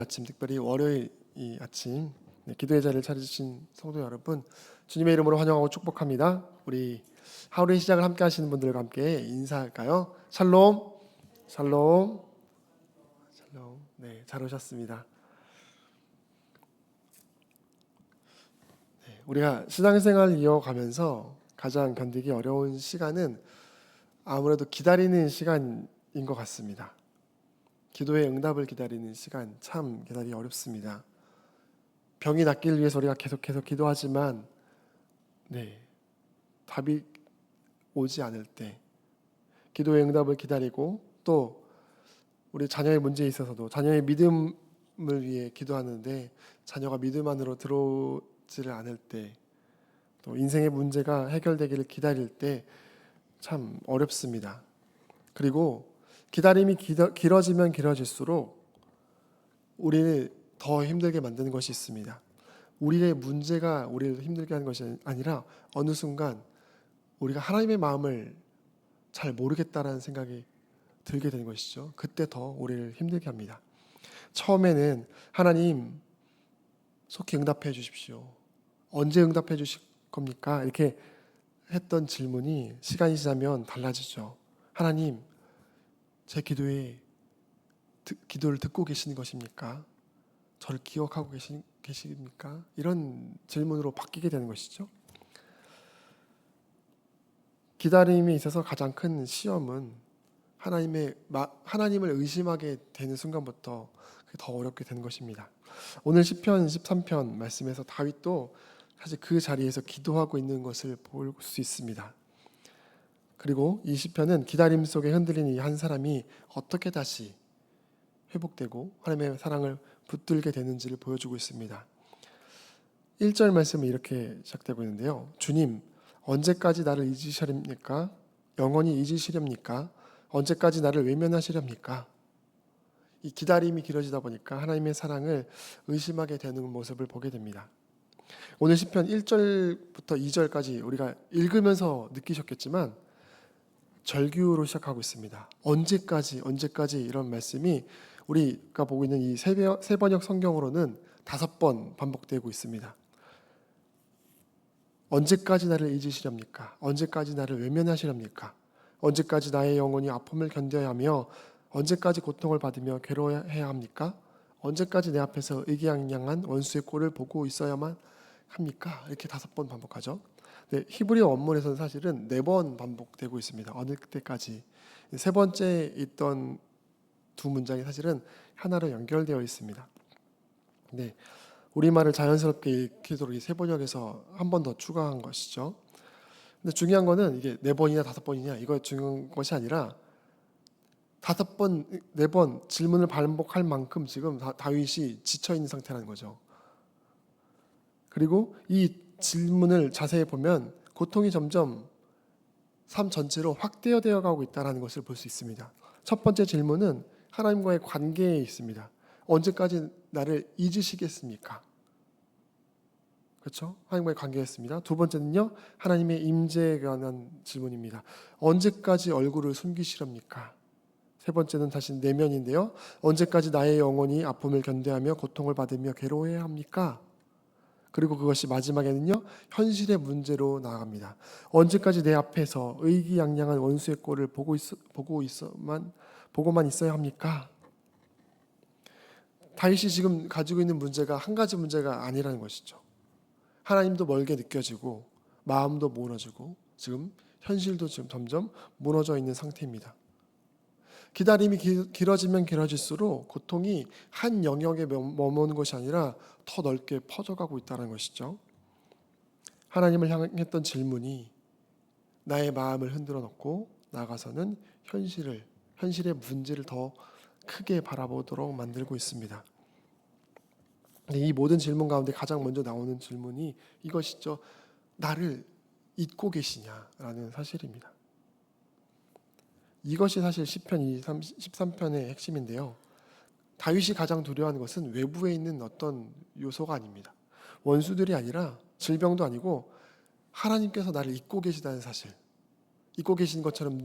아침, 특별히 월요일 이 아침 기도의 자리를 찾으신 성도 여러분, 주님의 이름으로 환영하고 축복합니다. 우리 하루의 시작을 함께 하시는 분들과 함께 인사할까요? 샬롬, 샬롬, 샬롬. 네, 잘 오셨습니다. 우리가 신앙생활 이어가면서 가장 견디기 어려운 시간은 아무래도 기다리는 시간인 것 같습니다. 기도의 응답을 기다리는 시간, 참 기다리기 어렵습니다. 병이 낫기를 위해서 우리가 계속해서 기도하지만 답이 오지 않을 때 기도의 응답을 기다리고, 또 우리 자녀의 문제에 있어서도 자녀의 믿음을 위해 기도하는데 자녀가 믿음 안으로 들어오지를 않을 때, 또 인생의 문제가 해결되기를 기다릴 때 참 어렵습니다. 그리고 기다림이 길어지면 길어질수록 우리를 더 힘들게 만드는 것이 있습니다. 우리의 문제가 우리를 힘들게 하는 것이 아니라 어느 순간 우리가 하나님의 마음을 잘 모르겠다라는 생각이 들게 되는 것이죠. 그때 더 우리를 힘들게 합니다. 처음에는 하나님 속히 응답해 주십시오, 언제 응답해 주실 겁니까? 이렇게 했던 질문이 시간이 지나면 달라지죠. 하나님, 제 기도를 듣고 계시는 것입니까? 저를 기억하고 계십니까? 이런 질문으로 바뀌게 되는 것이죠. 기다림에 있어서 가장 큰 시험은 하나님을 의심하게 되는 순간부터 더 어렵게 되는 것입니다. 오늘 시편 13편 말씀에서 다윗도 사실 그 자리에서 기도하고 있는 것을 볼 수 있습니다. 그리고 이 시편은 기다림 속에 흔들린 이 한 사람이 어떻게 다시 회복되고 하나님의 사랑을 붙들게 되는지를 보여주고 있습니다. 1절 말씀은 이렇게 시작되고 있는데요. 주님, 언제까지 나를 잊으시렵니까? 영원히 잊으시렵니까? 언제까지 나를 외면하시렵니까? 이 기다림이 길어지다 보니까 하나님의 사랑을 의심하게 되는 모습을 보게 됩니다. 오늘 시편 1절부터 2절까지 우리가 읽으면서 느끼셨겠지만 절규로 시작하고 있습니다. 언제까지 이런 말씀이 우리가 보고 있는 이 세번역 성경으로는 5번 반복되고 있습니다. 언제까지 나를 잊으시렵니까? 언제까지 나를 외면하시렵니까? 언제까지 나의 영혼이 아픔을 견뎌야 하며 언제까지 고통을 받으며 괴로워해야 합니까? 언제까지 내 앞에서 의기양양한 원수의 꼴을 보고 있어야만 합니까? 이렇게 5번 반복하죠. 네, 히브리어 원문에서는 사실은 4번 반복되고 있습니다. 어느 때까지. 세 번째 있던 두 문장이 사실은 하나로 연결되어 있습니다. 네, 우리말을 자연스럽게 읽히도록 이 세번역에서 한 번 더 추가한 것이죠. 근데 중요한 거는 이게 4번이냐 5번이냐 이거 중요한 것이 아니라 5번, 4번 질문을 반복할 만큼 지금 다윗이 지쳐 있는 상태라는 거죠. 그리고 이 질문을 자세히 보면 고통이 점점 삶 전체로 확대되어 가고 있다는 것을 볼 수 있습니다. 첫 번째 질문은 하나님과의 관계에 있습니다. 언제까지 나를 잊으시겠습니까? 그렇죠? 하나님과의 관계였습니다. 두 번째는요, 하나님의 임재에 관한 질문입니다. 언제까지 얼굴을 숨기시렵니까? 세 번째는 다시 내면인데요. 언제까지 나의 영혼이 아픔을 견뎌하며 고통을 받으며 괴로워해야 합니까? 그리고 그것이 마지막에는요, 현실의 문제로 나아갑니다. 언제까지 내 앞에서 의기양양한 원수의 꼴을 보고만 있어야 합니까? 다윗이 지금 가지고 있는 문제가 한 가지 문제가 아니라는 것이죠. 하나님도 멀게 느껴지고 마음도 무너지고 지금 현실도 지금 점점 무너져 있는 상태입니다. 기다림이 길어지면 길어질수록 고통이 한 영역에 머무는 것이 아니라 더 넓게 퍼져가고 있다는 것이죠. 하나님을 향했던 질문이 나의 마음을 흔들어 놓고 나아가서는 현실의 문제를 더 크게 바라보도록 만들고 있습니다. 이 모든 질문 가운데 가장 먼저 나오는 질문이 이것이죠. 나를 잊고 계시냐라는 사실입니다. 이것이 사실 시편 13편의 핵심인데요. 다윗이 가장 두려워하는 것은 외부에 있는 어떤 요소가 아닙니다. 원수들이 아니라 질병도 아니고 하나님께서 나를 잊고 계시다는 사실, 잊고 계신 것처럼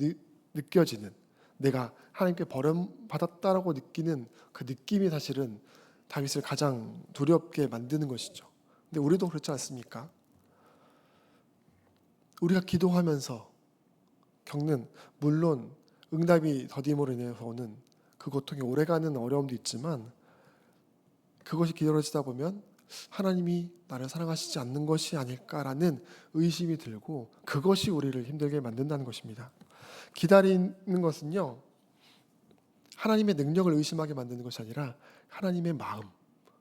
느껴지는, 내가 하나님께 버림받았다라고 느끼는 그 느낌이 사실은 다윗을 가장 두렵게 만드는 것이죠. 근데 우리도 그렇지 않습니까? 우리가 기도하면서 겪는, 물론 응답이 더딤으로 인해서 오는 그 고통이 오래가는 어려움도 있지만, 그것이 길어지다 보면 하나님이 나를 사랑하시지 않는 것이 아닐까라는 의심이 들고, 그것이 우리를 힘들게 만든다는 것입니다. 기다리는 것은요, 하나님의 능력을 의심하게 만드는 것이 아니라 하나님의 마음,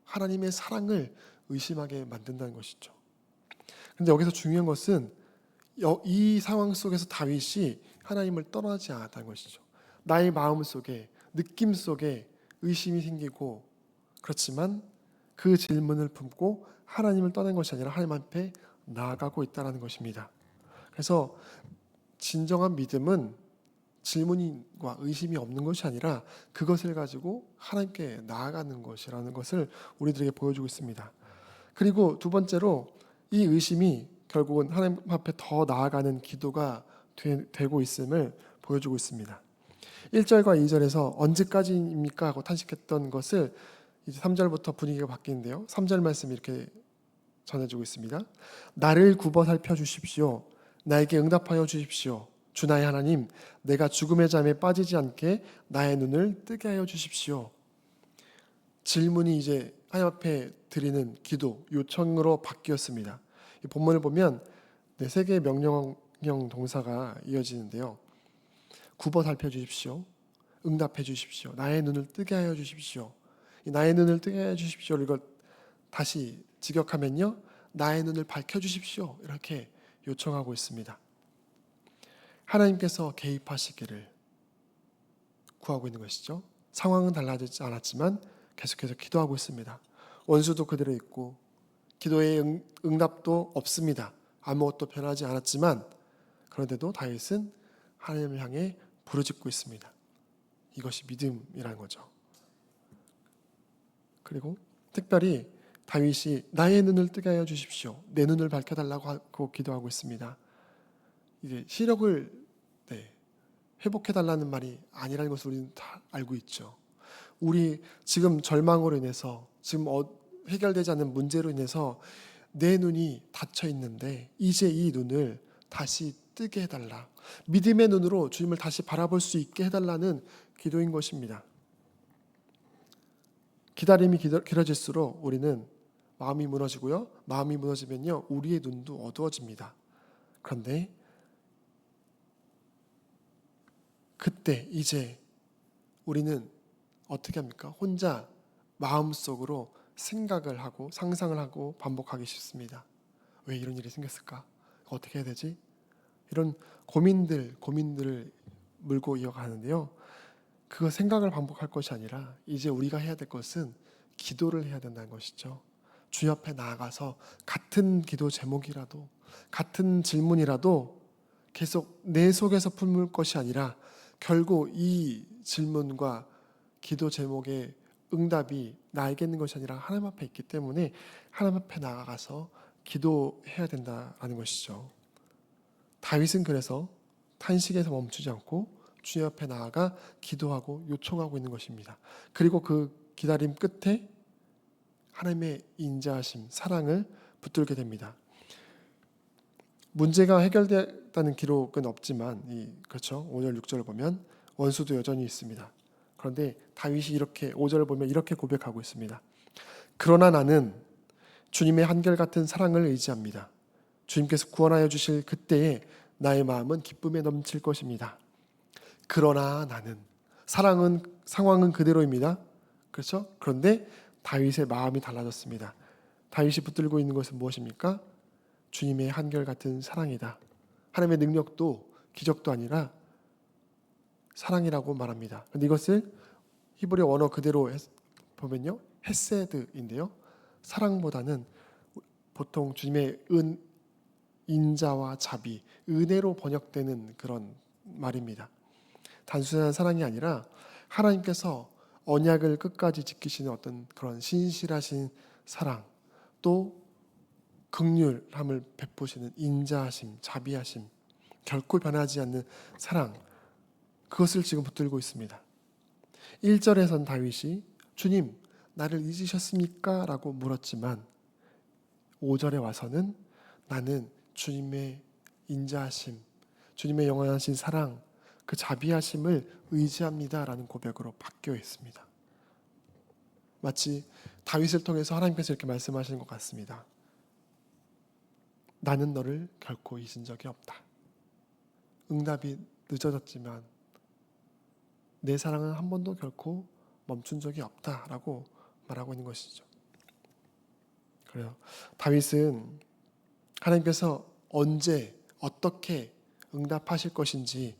하나님의 사랑을 의심하게 만든다는 것이죠. 그런데 여기서 중요한 것은 이 상황 속에서 다윗이 하나님을 떠나지 않았다는 것이죠. 나의 마음 속에, 느낌 속에 의심이 생기고, 그렇지만 그 질문을 품고 하나님을 떠난 것이 아니라 하나님 앞에 나아가고 있다는 것입니다. 그래서 진정한 믿음은 질문과 의심이 없는 것이 아니라 그것을 가지고 하나님께 나아가는 것이라는 것을 우리들에게 보여주고 있습니다. 그리고 두 번째로, 이 의심이 결국은 하나님 앞에 더 나아가는 기도가 되고 있음을 보여주고 있습니다. 1절과 2절에서 언제까지입니까? 하고 탄식했던 것을 이제 3절부터 분위기가 바뀌는데요. 3절 말씀이 이렇게 전해주고 있습니다. 나를 굽어 살펴주십시오. 나에게 응답하여 주십시오. 주 나의 하나님, 내가 죽음의 잠에 빠지지 않게 나의 눈을 뜨게 하여 주십시오. 질문이 이제 하나님 앞에 드리는 기도, 요청으로 바뀌었습니다. 이 본문을 보면 세 개의 명령형 동사가 이어지는데요. 굽어 살펴주십시오. 응답해 주십시오. 나의 눈을 뜨게 하여 주십시오. 이 나의 눈을 뜨게 하여 주십시오. 이걸 다시 직역하면요, 나의 눈을 밝혀 주십시오. 이렇게 요청하고 있습니다. 하나님께서 개입하시기를 구하고 있는 것이죠. 상황은 달라지지 않았지만 계속해서 기도하고 있습니다. 원수도 그대로 있고 기도의 응답도 없습니다. 아무것도 변하지 않았지만, 그런데도 다윗은 하나님을 향해 부르짖고 있습니다. 이것이 믿음이라는 거죠. 그리고 특별히 다윗이 나의 눈을 뜨게 하여 주십시오. 내 눈을 밝혀달라고 하고 기도하고 있습니다. 이제 시력을 회복해달라는 말이 아니라는 것을 우리는 다 알고 있죠. 우리 지금 절망으로 인해서, 지금 해결되지 않는 문제로 인해서 내 눈이 닫혀 있는데 이제 이 눈을 다시 뜨게 해달라, 믿음의 눈으로 주님을 다시 바라볼 수 있게 해달라는 기도인 것입니다. 기다림이 길어질수록 우리는 마음이 무너지고요, 마음이 무너지면요 우리의 눈도 어두워집니다. 그런데 그때 이제 우리는 어떻게 합니까? 혼자 마음속으로 생각을 하고 상상을 하고 반복하기 쉽습니다. 왜 이런 일이 생겼을까? 어떻게 해야 되지? 이런 고민들을 물고 이어가는데요. 그 생각을 반복할 것이 아니라 이제 우리가 해야 될 것은 기도를 해야 된다는 것이죠. 주 앞에 나아가서 같은 기도 제목이라도, 같은 질문이라도 계속 내 속에서 품을 것이 아니라, 결국 이 질문과 기도 제목의 응답이 나에게 있는 것이 아니라 하나님 앞에 있기 때문에 하나님 앞에 나아가서 기도해야 된다는 것이죠. 다윗은 그래서 탄식에서 멈추지 않고 주님 앞에 나아가 기도하고 요청하고 있는 것입니다. 그리고 그 기다림 끝에 하나님의 인자하심, 사랑을 붙들게 됩니다. 문제가 해결됐다는 기록은 없지만, 그렇죠, 5절 6절을 보면 원수도 여전히 있습니다. 그런데 다윗이 이렇게 5절을 보면 이렇게 고백하고 있습니다. 그러나 나는 주님의 한결같은 사랑을 의지합니다. 주님께서 구원하여 주실 그때에 나의 마음은 기쁨에 넘칠 것입니다. 그러나 나는, 상황은 그대로입니다. 그렇죠? 그런데 다윗의 마음이 달라졌습니다. 다윗이 붙들고 있는 것은 무엇입니까? 주님의 한결같은 사랑이다. 하나님의 능력도 기적도 아니라 사랑이라고 말합니다. 그런데 이것을 히브리 원어 그대로 보면요, 헤세드인데요, 사랑보다는 보통 주님의 인자와 자비, 은혜로 번역되는 그런 말입니다. 단순한 사랑이 아니라 하나님께서 언약을 끝까지 지키시는 어떤 그런 신실하신 사랑, 또 긍휼함을 베푸시는 인자하심, 자비하심, 결코 변하지 않는 사랑, 그것을 지금 붙들고 있습니다. 1절에선 다윗이 주님, 나를 잊으셨습니까? 라고 물었지만 5절에 와서는 나는 주님의 인자하심, 주님의 영원하신 사랑, 그 자비하심을 의지합니다 라는 고백으로 바뀌어 있습니다. 마치 다윗을 통해서 하나님께서 이렇게 말씀하시는 것 같습니다. 나는 너를 결코 잊은 적이 없다. 응답이 늦어졌지만 내 사랑은 한 번도 결코 멈춘 적이 없다라고 말하고 있는 것이죠. 그래요. 다윗은 하나님께서 언제 어떻게 응답하실 것인지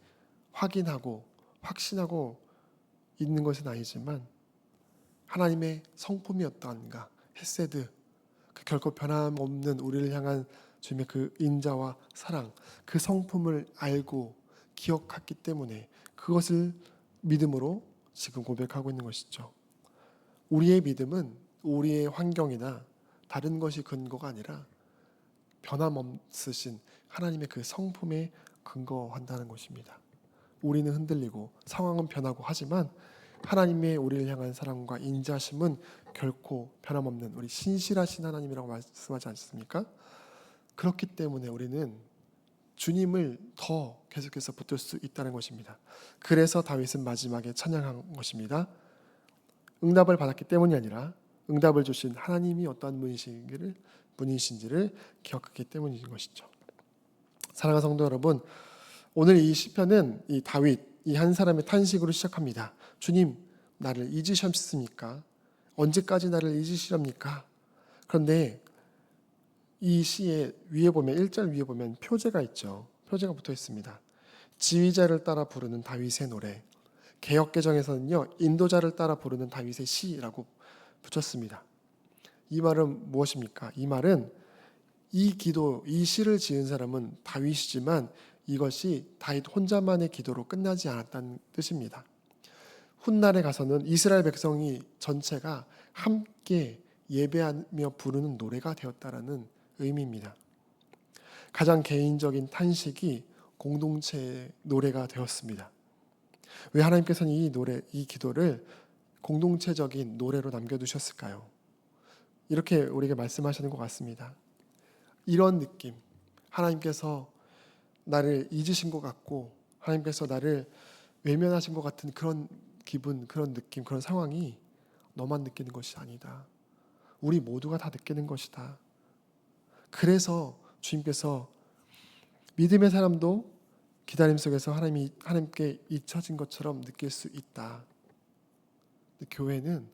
확인하고 확신하고 있는 것은 아니지만 하나님의 성품이 어떠한가, 헤세드, 그 결코 변함없는 우리를 향한 주님의 그 인자와 사랑, 그 성품을 알고 기억했기 때문에 그것을 믿음으로 지금 고백하고 있는 것이죠. 우리의 믿음은 우리의 환경이나 다른 것이 근거가 아니라 변함없으신 하나님의 그 성품에 근거한다는 것입니다. 우리는 흔들리고 상황은 변하고 하지만 하나님의 우리를 향한 사랑과 인자심은 결코 변함없는 우리 신실하신 하나님이라고 말씀하지 않습니까? 그렇기 때문에 우리는 주님을 더 계속해서 붙들 수 있다는 것입니다. 그래서 다윗은 마지막에 찬양한 것입니다. 응답을 받았기 때문이 아니라 응답을 주신 하나님이 어떠한 분이신지를 기억했기 때문인 것이죠. 사랑하는 성도 여러분, 오늘 이 시편은 이 다윗, 이 한 사람의 탄식으로 시작합니다. 주님, 나를 잊으셨습니까? 언제까지 나를 잊으시렵니까? 그런데 이 시의 위에 보면 1절 위에 보면 표제가 있죠. 표제가 붙어 있습니다. 지휘자를 따라 부르는 다윗의 노래. 개역개정에서는요, 인도자를 따라 부르는 다윗의 시라고 붙였습니다. 이 말은 무엇입니까? 이 말은 이 시를 지은 사람은 다윗이지만 이것이 다윗 혼자만의 기도로 끝나지 않았다는 뜻입니다. 훗날에 가서는 이스라엘 백성이 전체가 함께 예배하며 부르는 노래가 되었다라는 의미입니다. 가장 개인적인 탄식이 공동체의 노래가 되었습니다. 왜 하나님께서는 이 기도를 공동체적인 노래로 남겨두셨을까요? 이렇게 우리에게 말씀하시는 것 같습니다. 이런 느낌, 하나님께서 나를 잊으신 것 같고 하나님께서 나를 외면하신 것 같은 그런 기분, 그런 느낌, 그런 상황이 너만 느끼는 것이 아니다. 우리 모두가 다 느끼는 것이다. 그래서 주님께서 믿음의 사람도 기다림 속에서 하나님께 잊혀진 것처럼 느낄 수 있다. 교회는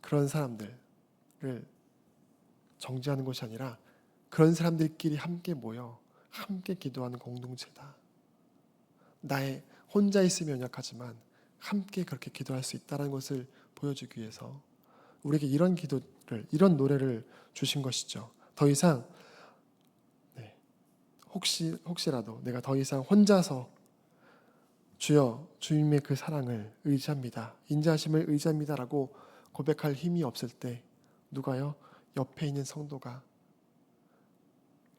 그런 사람들을 정죄하는 것이 아니라 그런 사람들끼리 함께 모여 함께 기도하는 공동체다. 나의 혼자 있으면 연약하지만 함께 그렇게 기도할 수 있다는 것을 보여주기 위해서 우리에게 이런 노래를 주신 것이죠. 더 이상 혹시라도 내가 더 이상 혼자서 주여 주님의 그 사랑을 의지합니다. 인자하심을 의지합니다라고 고백할 힘이 없을 때 누가요? 옆에 있는 성도가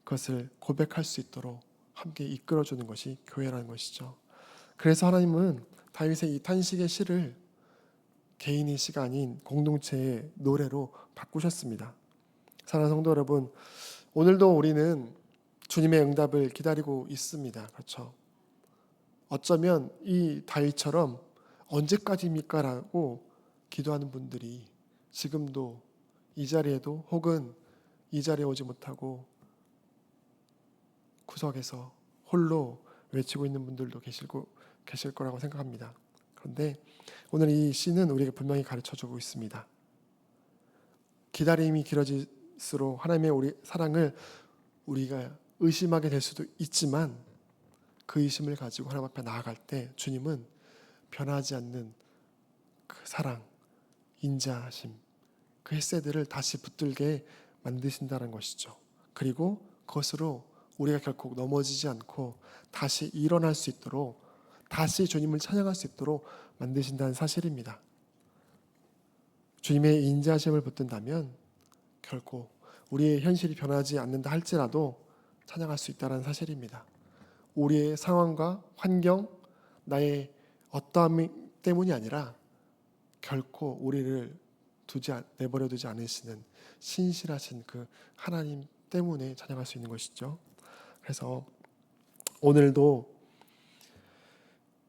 그것을 고백할 수 있도록 함께 이끌어주는 것이 교회라는 것이죠. 그래서 하나님은 다윗의 이 탄식의 시를 개인의 시가 아닌 공동체의 노래로 바꾸셨습니다. 사랑하는 성도 여러분, 오늘도 우리는 주님의 응답을 기다리고 있습니다. 그렇죠? 어쩌면 이 다윗처럼 언제까지입니까? 라고 기도하는 분들이 지금도 이 자리에도 혹은 이 자리에 오지 못하고 구석에서 홀로 외치고 있는 분들도 계실 거라고 생각합니다. 그런데 오늘 이 시는 우리에게 분명히 가르쳐주고 있습니다. 기다림이 길어질수록 하나님의 우리 사랑을 우리가 의심하게 될 수도 있지만 그 의심을 가지고 하나님 앞에 나아갈 때 주님은 변하지 않는 그 사랑, 인자하심, 그 헤세드를 다시 붙들게 만드신다는 것이죠. 그리고 그것으로 우리가 결코 넘어지지 않고 다시 일어날 수 있도록 다시 주님을 찬양할 수 있도록 만드신다는 사실입니다. 주님의 인자하심을 붙든다면 결코 우리의 현실이 변하지 않는다 할지라도 찬양할 수 있다는 사실입니다. 우리의 상황과 환경, 나의 어떠함 때문이 아니라 결코 우리를 내버려 두지 않으시는 신실하신 그 하나님 때문에 찬양할 수 있는 것이죠. 그래서 오늘도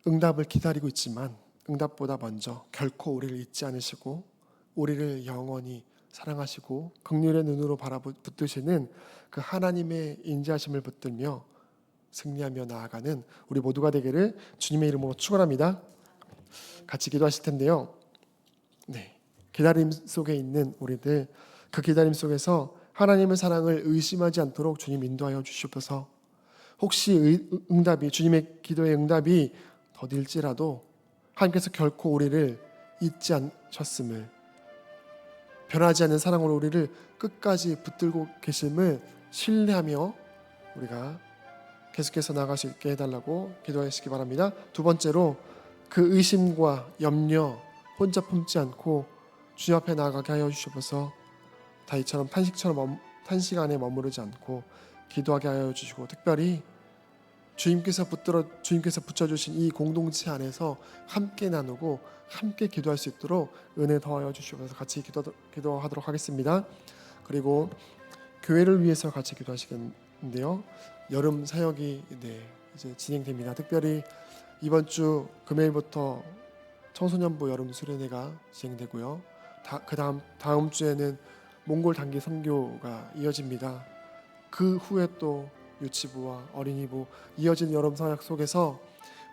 응답을 기다리고 있지만 응답보다 먼저 결코 우리를 잊지 않으시고 우리를 영원히 사랑하시고 긍휼의 눈으로 붙드시는 그 하나님의 인자하심을 붙들며 승리하며 나아가는 우리 모두가 되기를 주님의 이름으로 축원합니다. 같이 기도하실 텐데요. 네, 기다림 속에 있는 우리들, 그 기다림 속에서 하나님의 사랑을 의심하지 않도록 주님 인도하여 주시옵소서. 혹시 주님의 기도의 응답이 더딜지라도 하나님께서 결코 우리를 잊지 않으셨음을, 변하지 않는 사랑으로 우리를 끝까지 붙들고 계심을 신뢰하며 우리가 계속해서 나아갈 수 있게 해달라고 기도하시기 바랍니다. 두 번째로 그 의심과 염려 혼자 품지 않고 주님 앞에 나아가게 하여 주시옵소서. 다윗처럼 탄식 안에 머무르지 않고 기도하게 하여 주시고, 특별히 주님께서 붙여주신 이 공동체 안에서 함께 나누고 함께 기도할 수 있도록 은혜 더하여 주시옵소서. 같이 기도하도록 하겠습니다. 그리고 교회를 위해서 같이 기도하시겠는데요. 여름 사역이 이제 진행됩니다. 특별히 이번 주 금요일부터 청소년부 여름 수련회가 진행되고요. 다음 주에는 몽골 단기 선교가 이어집니다. 그 후에 또 유치부와 어린이부 이어진 여름 사역 속에서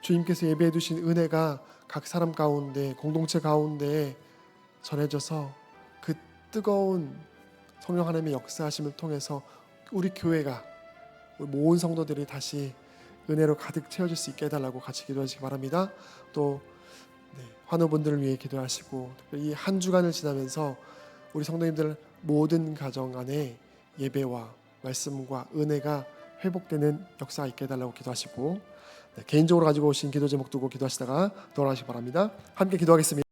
주님께서 예배해 두신 은혜가 각 사람 가운데, 공동체 가운데 전해져서 그 뜨거운 성령 하나님의 역사하심을 통해서 우리 교회가, 우리 모든 성도들이 다시 은혜로 가득 채워질 수 있게 해달라고 같이 기도하시기 바랍니다. 또 환우분들을 위해 기도하시고, 특별히 이 한 주간을 지나면서 우리 성도님들 모든 가정 안에 예배와 말씀과 은혜가 회복되는 역사가 있게 해달라고 기도하시고, 개인적으로 가지고 오신 기도 제목 두고 기도하시다가 돌아가시기 바랍니다. 함께 기도하겠습니다.